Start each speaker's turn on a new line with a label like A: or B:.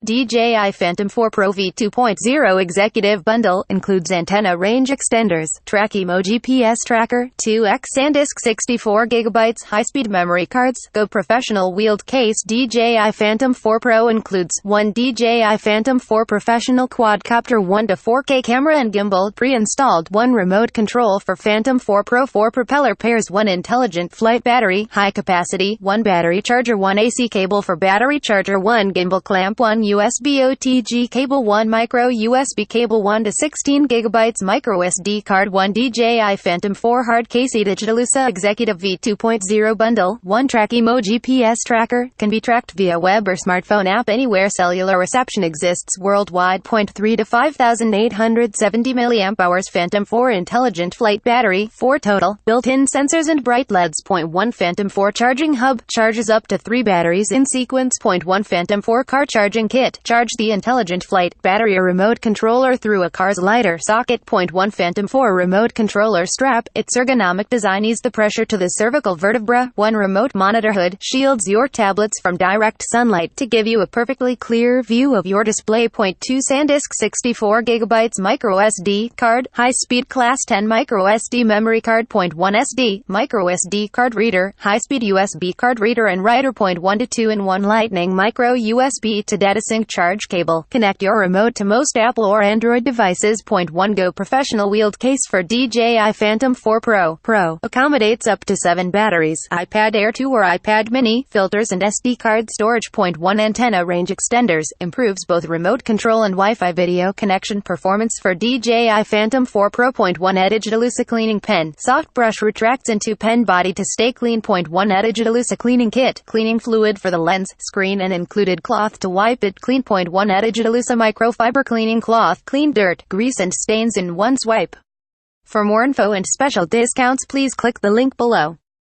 A: DJI Phantom 4 Pro V2.0 Executive Bundle includes antenna range extenders, Trackimo GPS Tracker, 2x SanDisk 64GB high-speed memory cards. Go professional wheeled case. DJI Phantom 4 Pro includes 1 DJI Phantom 4 Professional Quadcopter1 to 4K camera and gimbal pre-installed, 1 remote control for Phantom 4 Pro, 4 propeller pairs, 1 intelligent flight battery, high capacity, 1 Battery Charger1 AC Cable for Battery Charger 1 gimbal clamp, 1 USB OTG cable, 1 micro USB cable, 1 to 16GB MicroSD Card1 DJI Phantom 4 hard CaseeDigitalUSA Executive V2.0 Bundle, 1 Trackimo GPS Tracker, can be tracked via web or smartphone app anywhere cellular reception exists worldwide. 3 to 5870 mAh Phantom 4 intelligent flight battery, 4 total, built-in sensors and bright LEDs. 1 Phantom 4 charging hub, charges up to 3 batteries in sequence. 1 Phantom 4 car charging kit, charge the intelligent flight battery or remote controller through a car's lighter socket. 1 Phantom 4 remote controller strap, its ergonomic design eases the pressure to the cervical vertebra. 1 remote monitor hood, shields your tablets from direct sunlight to give you a perfectly clear view of your display. 2 SanDisk 64GB MicroSD card, high-speed class 10 MicroSD Memory Card.1 SD, MicroSD Card Reader, high-speed USB card reader and writer. 1 to 2-in-1 Lightning micro USB to data sync charge cable, connect your remote to most Apple or Android devices. 1 Go professional wheeled case for DJI Phantom 4 Pro. Accommodates up to 7 batteries, iPad Air 2 or iPad mini, filters and SD card storage. 1 Antenna range extenders, improves both remote control and Wi-Fi video connection performance for DJI Phantom 4 Pro. 1 eDigitalUSA cleaning pen, soft brush retracts into pen body to stay clean. 1 eDigitalUSA cleaning kit, cleaning fluid for the lens, screen and included cloth to wipe it clean. 1 eDigitalUSA Microfiber Cleaning Cloth, clean dirt, grease and stains in one swipe. For more info and special discounts, please click the link below.